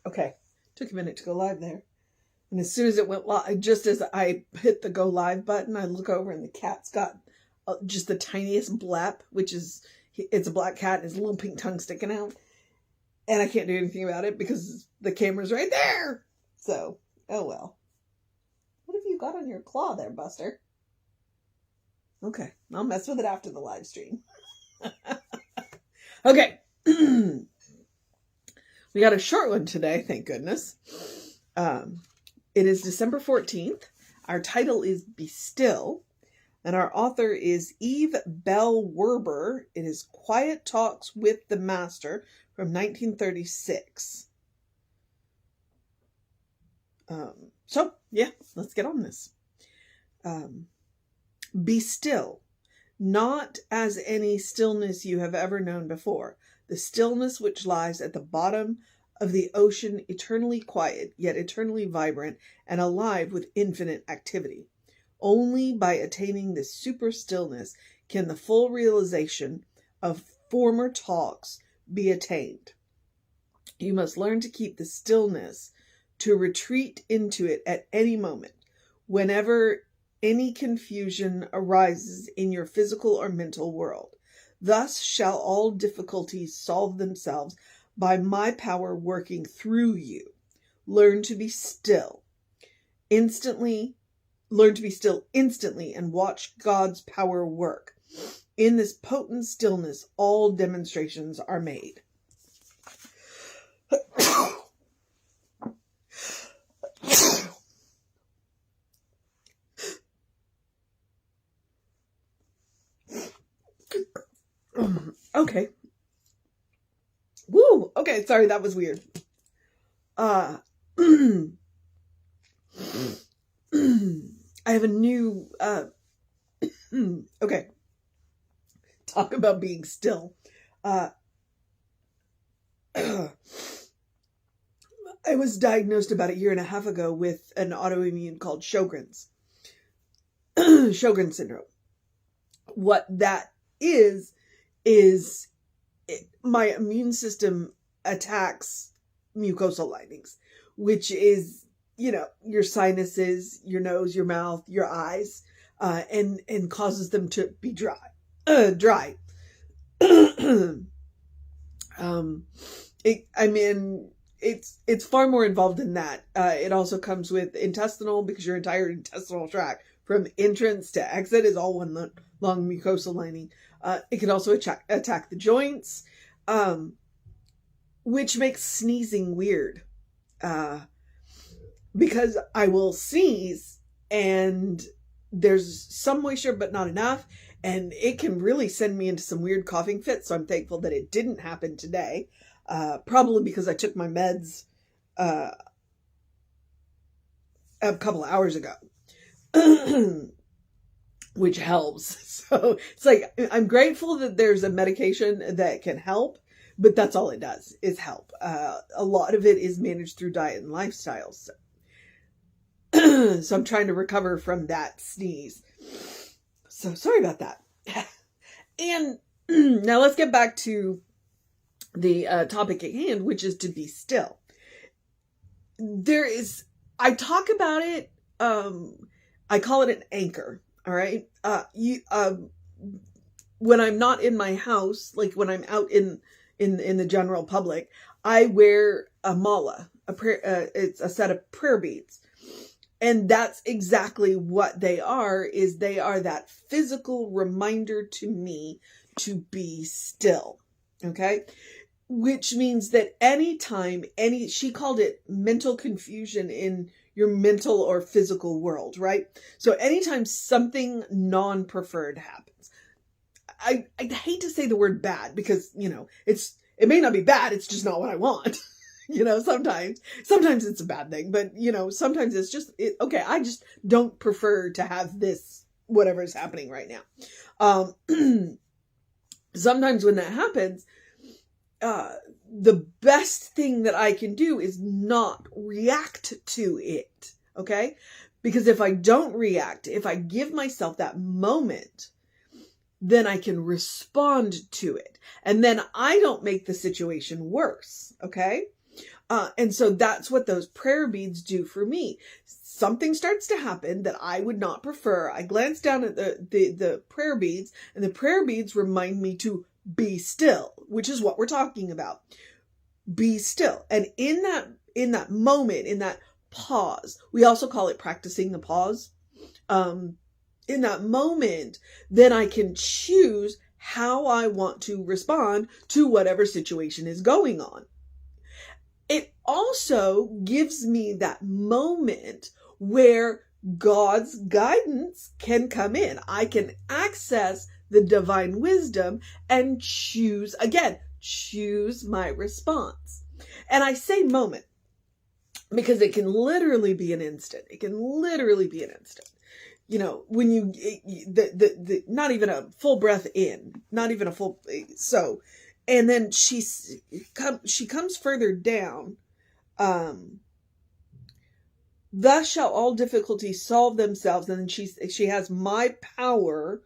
Okay. Took a minute to go live there. And as soon as it went live, just as I hit the go live button, I look over and the cat's got just the tiniest blep, which is, it's a black cat and his little pink tongue sticking out. And I can't do anything about it because the camera's right there. So, oh well. What have you got on your claw there, Buster? Okay, I'll mess with it after the live stream. Okay. We got a short one today, thank goodness. It is December 14th. Our title is Be Still. And our author is Eve Bell Werber. It is Quiet Talks with the Master from 1936. So, yeah, let's get on this. Be still, not as any stillness you have ever known before. The stillness which lies at the bottom of the ocean, eternally quiet, yet eternally vibrant and alive with infinite activity. Only by attaining this super stillness can the full realization of former talks be attained. You must learn to keep the stillness, to retreat into it at any moment, whenever any confusion arises in your physical or mental world. Thus shall all difficulties solve themselves by my power working through you. Learn to be still instantly and watch God's power work. In this potent stillness, all demonstrations are made. Okay. Woo! Okay, sorry, that was weird. I have a new, okay. Talk about being still. I was diagnosed about 1.5 years ago with an autoimmune called Sjogren's. Sjogren's syndrome. What that is my immune system attacks mucosal linings, which is, your sinuses, your nose, your mouth, your eyes, and causes them to be dry. It's far more involved than that. It also comes with intestinal, because your entire intestinal tract from entrance to exit is all one long mucosal lining. It can also attack the joints, which makes sneezing weird. Because I will sneeze and there's some moisture, but not enough. And it can really send me into some weird coughing fits. So I'm thankful that it didn't happen today. Probably because I took my meds, a couple of hours ago, which helps. So it's like, I'm grateful that there's a medication that can help, but that's all it does is help. A lot of it is managed through diet and lifestyle. So I'm trying to recover from that sneeze. So sorry about that. And now let's get back to the topic at hand, which is to be still. I talk about it, I call it an anchor. All right. When I'm not in my house, like when I'm out in the general public, I wear a mala, it's a set of prayer beads. And that's exactly what they are, is they are that physical reminder to me to be still. Okay. Which means that anytime she called it mental confusion in your mental or physical world, right? So anytime something non-preferred happens, I hate to say the word bad because, it may not be bad. It's just not what I want. Sometimes it's a bad thing, but sometimes it's just, okay, I just don't prefer to have this, whatever is happening right now. Sometimes when that happens, the best thing that I can do is not react to it. Okay. Because if I don't react, if I give myself that moment, then I can respond to it. And then I don't make the situation worse. Okay. And so that's what those prayer beads do for me. Something starts to happen that I would not prefer. I glance down at the prayer beads, and the prayer beads remind me to be still, which is what we're talking about. Be still. And in that moment, in that pause, we also call it practicing the pause. In that moment, then I can choose how I want to respond to whatever situation is going on. It also gives me that moment where God's guidance can come in. I can access the divine wisdom and choose my response. And I say moment because it can literally be an instant. It can literally be an instant. You know, when you, not even a full breath in, not even a full, so, and then she comes further down. Thus shall all difficulties solve themselves. And then she has my power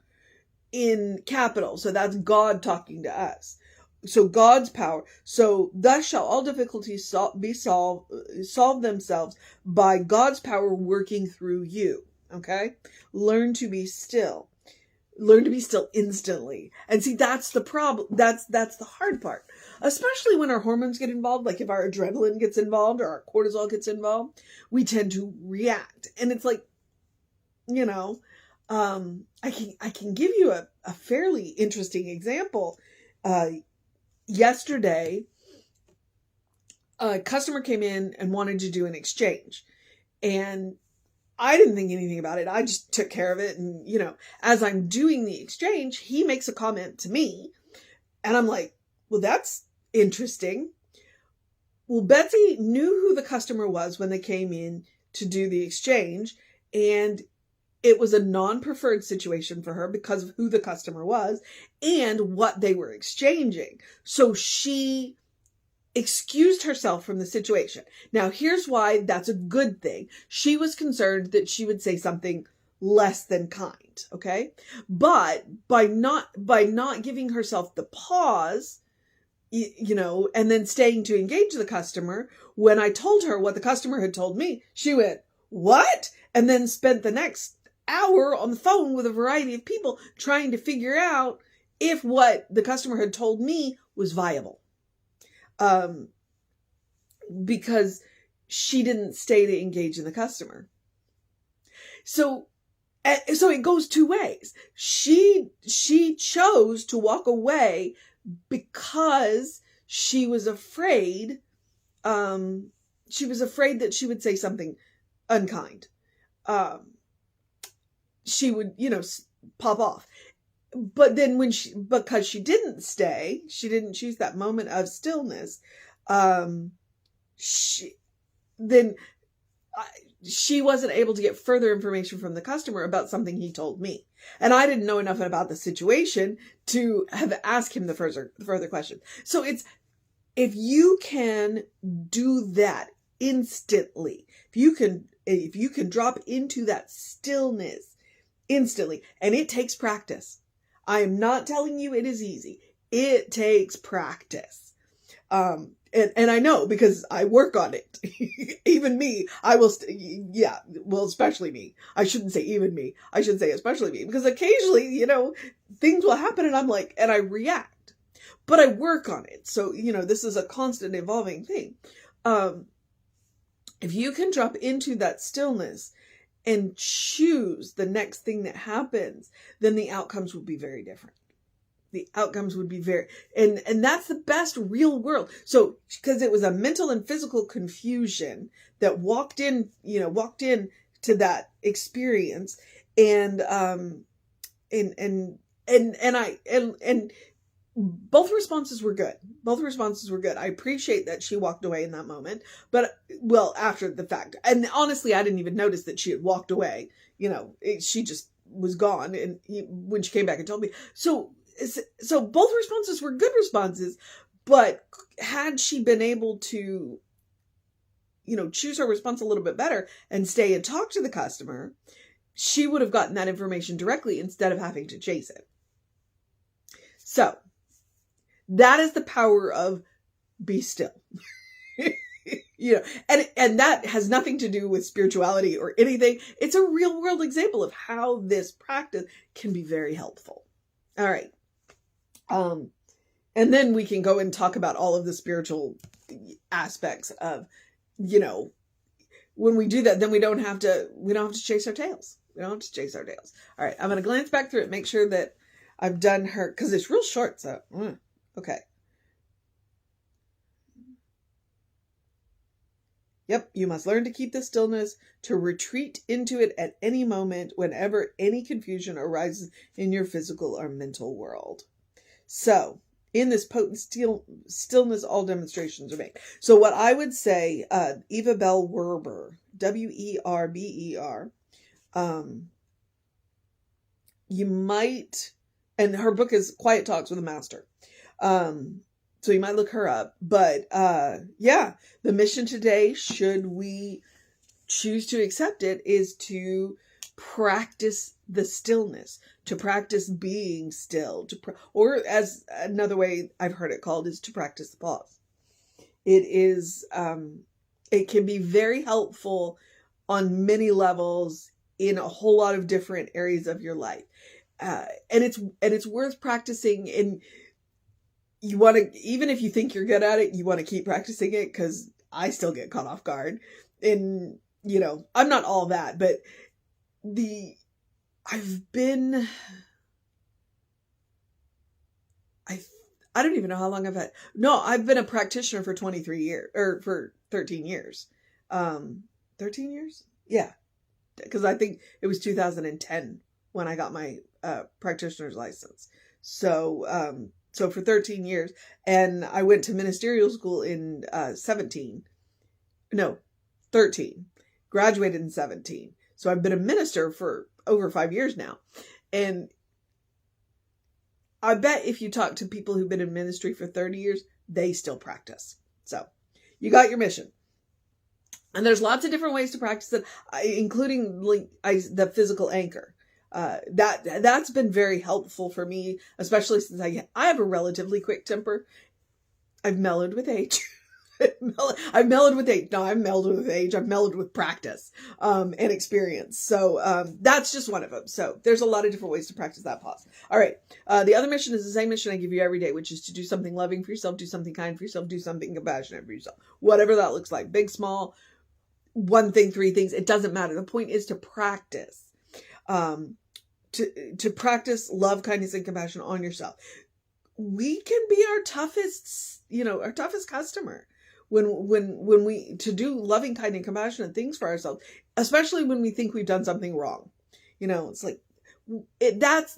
in capital. So that's God talking to us. So God's power. So thus shall all difficulties solve themselves by God's power working through you. Okay. Learn to be still. Learn to be still instantly. And see, that's the problem. That's the hard part, especially when our hormones get involved. Like if our adrenaline gets involved or our cortisol gets involved, we tend to react. And it's like, you know, I can give you a fairly interesting example. Yesterday, a customer came in and wanted to do an exchange, and I didn't think anything about it. I just took care of it. And, you know, as I'm doing the exchange, he makes a comment to me, and I'm like, well, that's interesting. Well, Betsy knew who the customer was when they came in to do the exchange, and it was a non-preferred situation for her because of who the customer was and what they were exchanging. So she excused herself from the situation. Now, here's why that's a good thing. She was concerned that she would say something less than kind, okay? But by not giving herself the pause, you know, and then staying to engage the customer, when I told her what the customer had told me, she went, "What?" And then spent the next hour on the phone with a variety of people trying to figure out if what the customer had told me was viable. Because she didn't stay to engage in the customer. So it goes two ways. She chose to walk away because she was afraid that she would say something unkind. She would, you know, pop off. But then because she didn't stay, she didn't choose that moment of stillness. She wasn't able to get further information from the customer about something he told me. And I didn't know enough about the situation to have asked him the further question. So if you can do that instantly, if you can drop into that stillness instantly, and it takes practice. I am not telling you it is easy. It takes practice. And I know because I work on it. Even me, especially me. I shouldn't say even me. I should say especially me, because occasionally, you know, things will happen and I'm like, and I react, but I work on it. So, you know, this is a constant evolving thing. If you can drop into that stillness and choose the next thing that happens, then the outcomes will be very different. The outcomes would be and that's the best real world. So, because it was a mental and physical confusion that walked in to that experience. And both responses were good. I appreciate that she walked away in that moment, but after the fact, and honestly, I didn't even notice that she had walked away. You know, she just was gone. And when she came back and told me, so both responses were good responses, but had she been able to, you know, choose her response a little bit better and stay and talk to the customer, she would have gotten that information directly instead of having to chase it. So that is the power of be still. You know, and that has nothing to do with spirituality or anything. It's a real world example of how this practice can be very helpful. All right. And then we can go and talk about all of the spiritual aspects of, you know, when we do that, then we don't have to chase our tails. We don't have to chase our tails. All right. I'm going to glance back through it, make sure that I've done her, because it's real short. So, okay. Yep, you must learn to keep the stillness, to retreat into it at any moment, whenever any confusion arises in your physical or mental world. So, in this potent stillness, all demonstrations are made. So what I would say, Eva Bell Werber, Werber, you might, and her book is Quiet Talks with a Master. So you might look her up. But yeah, the mission today, should we choose to accept it, is to practice the stillness, to practice being still, or as another way I've heard it called, is to practice the pause. It is, it can be very helpful on many levels in a whole lot of different areas of your life. And it's worth practicing. And you want to, even if you think you're good at it, you want to keep practicing it, because I still get caught off guard. And, you know, I'm not all that, but I've been, I don't even know how long I've been a practitioner for 23 years, or for 13 years. 13 years? Yeah. Because I think it was 2010 when I got my practitioner's license. So, so for 13 years, and I went to ministerial school in 13, graduated in 17. So I've been a minister for over 5 years now. And I bet if you talk to people who've been in ministry for 30 years, they still practice. So you got your mission. And there's lots of different ways to practice it, including the physical anchor. That's been very helpful for me, especially since I have a relatively quick temper. I've mellowed with age. I've mellowed with age. No, I've mellowed with age. I've mellowed with practice, and experience. So, that's just one of them. So there's a lot of different ways to practice that pause. All right. The other mission is the same mission I give you every day, which is to do something loving for yourself, do something kind for yourself, do something compassionate for yourself, whatever that looks like, big, small, one thing, three things. It doesn't matter. The point is to practice, to practice love, kindness, and compassion on yourself. We can be our toughest customer. When we to do loving, kind, and compassionate things for ourselves, especially when we think we've done something wrong. You know, it's like that's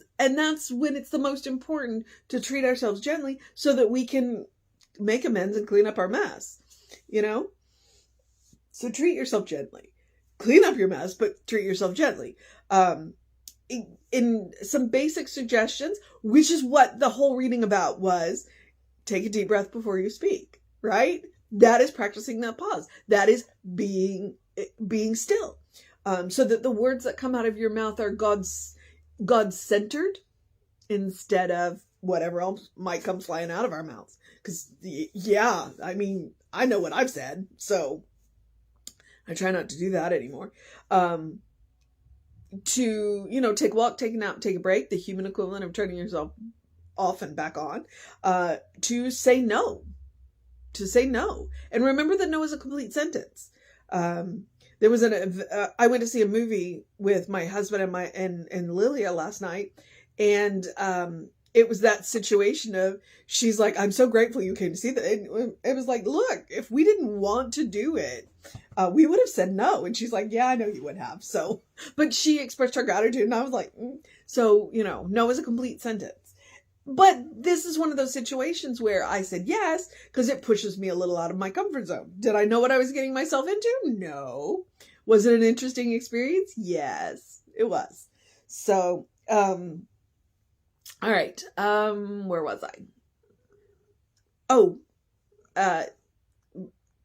when it's the most important to treat ourselves gently, so that we can make amends and clean up our mess. You know, so treat yourself gently, clean up your mess, but treat yourself gently. In some basic suggestions, which is what the whole reading about was, take a deep breath before you speak. Right. That is practicing that pause. That is being still, so that the words that come out of your mouth are God-centered, instead of whatever else might come flying out of our mouths. Because, yeah, I mean, I know what I've said, so I try not to do that anymore. To, take a walk, take a nap, take a break, the human equivalent of turning yourself off and back on, to say no. To say no. And remember that no is a complete sentence. There was I went to see a movie with my husband and Lilia last night. And, it was that situation of, she's like, I'm so grateful you came to see that. And it was like, look, if we didn't want to do it, we would have said no. And she's like, yeah, I know you would have. So, but she expressed her gratitude, and I was like, So, no is a complete sentence. But this is one of those situations where I said yes, because it pushes me a little out of my comfort zone. Did I know what I was getting myself into? No. Was it an interesting experience? Yes, it was. So, all right. Where was I? Oh,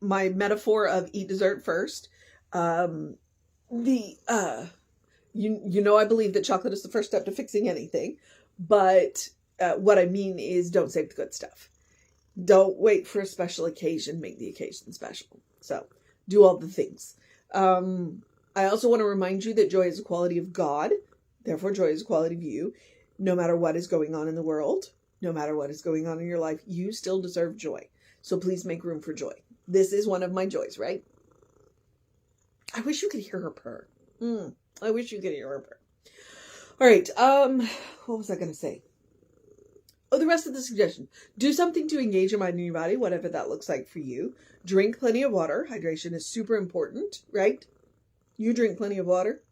my metaphor of eat dessert first. I believe that chocolate is the first step to fixing anything, but what I mean is, don't save the good stuff. Don't wait for a special occasion. Make the occasion special. So do all the things. I also want to remind you that joy is a quality of God. Therefore, joy is a quality of you. No matter what is going on in the world, no matter what is going on in your life, you still deserve joy. So please make room for joy. This is one of my joys, right? I wish you could hear her purr. I wish you could hear her purr. All right. What was I going to say? Oh, the rest of the suggestion. Do something to engage your mind and your body, whatever that looks like for you. Drink plenty of water. Hydration is super important, right? You drink plenty of water.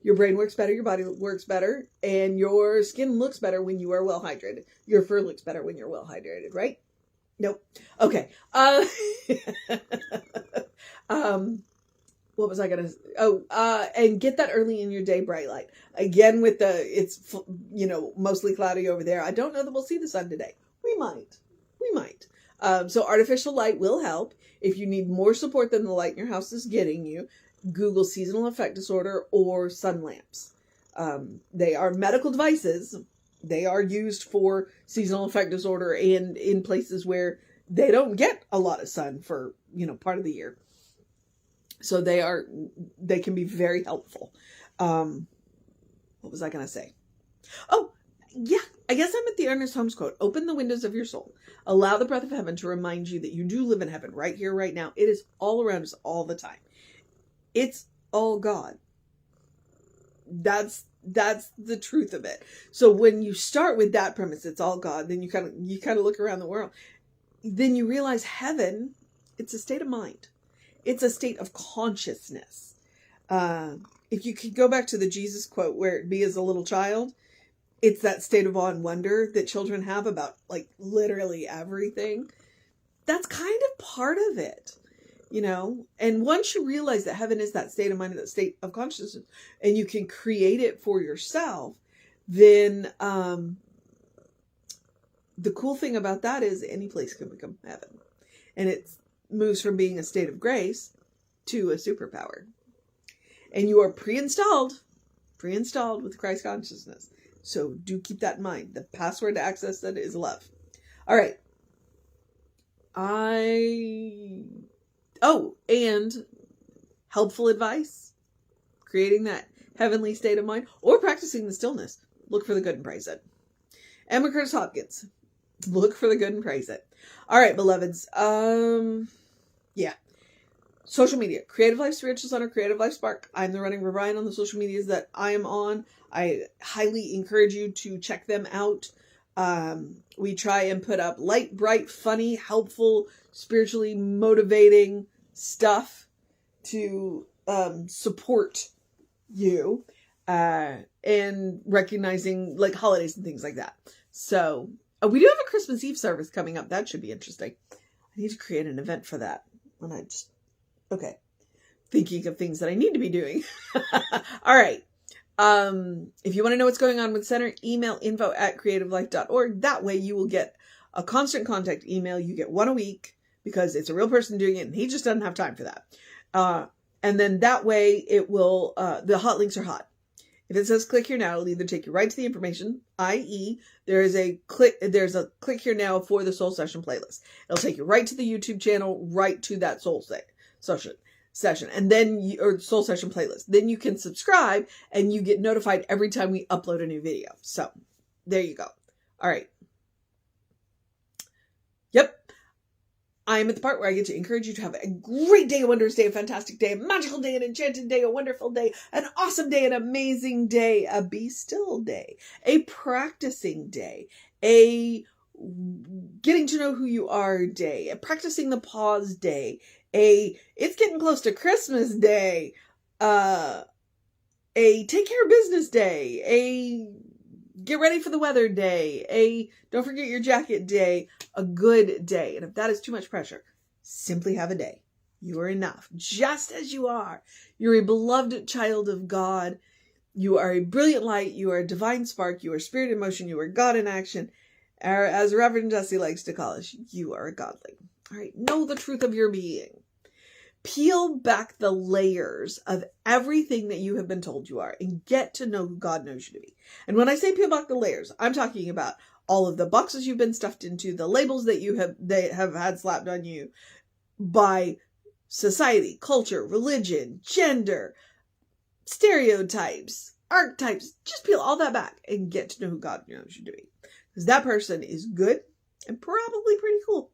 Your brain works better, your body works better, and your skin looks better when you are well hydrated. Your fur looks better when you're well hydrated, right? Nope. Okay. What was I going to say? Oh, and get that early in your day bright light. Again, with it's, mostly cloudy over there. I don't know that we'll see the sun today. We might. So artificial light will help. If you need more support than the light in your house is getting you, Google seasonal affect disorder or sun lamps. They are medical devices. They are used for seasonal affect disorder and in places where they don't get a lot of sun for, part of the year. So they can be very helpful. What was I going to say? Oh, yeah, I guess I'm at the Ernest Holmes quote. Open the windows of your soul. Allow the breath of heaven to remind you that you do live in heaven right here, right now. It is all around us all the time. It's all God. That's the truth of it. So when you start with that premise, it's all God, then you kind of look around the world. Then you realize heaven, it's a state of mind. It's a state of consciousness. If you could go back to the Jesus quote, where it be as a little child, it's that state of awe and wonder that children have about like literally everything. That's kind of part of it, and once you realize that heaven is that state of mind, that state of consciousness, and you can create it for yourself, then the cool thing about that is any place can become heaven. And it moves from being a state of grace to a superpower. And you are pre-installed with Christ consciousness. So do keep that in mind. The password to access that is love. All right. And helpful advice, creating that heavenly state of mind, or practicing the stillness. Look for the good and praise it. Emma Curtis Hopkins. Look for the good and praise it. All right, beloveds. Yeah. Social media. Creative Life Spiritual Center, Creative Life Spark. I'm the running Ryan on the social medias that I am on. I highly encourage you to check them out. We try and put up light, bright, funny, helpful, spiritually motivating stuff to support you and recognizing like holidays and things like that. So we do have a Christmas Eve service coming up. That should be interesting. I need to create an event for that. Okay. Thinking of things that I need to be doing. All right. If you want to know what's going on with Center, email info@creativelife.org. That way you will get a constant contact email. You get one a week because it's a real person doing it and he just doesn't have time for that. And then that way it will, the hot links are hot. If it says click here now, it'll either take you right to the information, i.e. there's a click here now for the soul session playlist. It'll take you right to the YouTube channel, right to that soul session, and then or soul session playlist. Then you can subscribe and you get notified every time we upload a new video. So there you go. All right. Yep. I'm at the part where I get to encourage you to have a great day, a wondrous day, a fantastic day, a magical day, an enchanted day, a wonderful day, an awesome day, an amazing day, a be still day, a practicing day, a getting to know who you are day, a practicing the pause day, a it's getting close to Christmas day, a take care of business day, a get ready for the weather day, a don't forget your jacket day, a good day. And if that is too much pressure, simply have a day. You are enough, just as you are. You're a beloved child of God. You are a brilliant light. You are a divine spark. You are spirit in motion. You are God in action. Or, as Reverend Jesse likes to call us, you are a godling. All right, know the truth of your being. Peel back the layers of everything that you have been told you are and get to know who God knows you to be. And when I say peel back the layers, I'm talking about all of the boxes you've been stuffed into, the labels that they have had slapped on you by society, culture, religion, gender, stereotypes, archetypes. Just peel all that back and get to know who God knows you're doing. Because that person is good and probably pretty cool.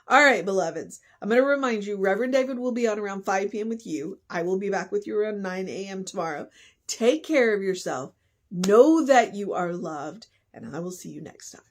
All right, beloveds. I'm going to remind you, Reverend David will be on around 5 p.m. with you. I will be back with you around 9 a.m. tomorrow. Take care of yourself. Know that you are loved, and I will see you next time.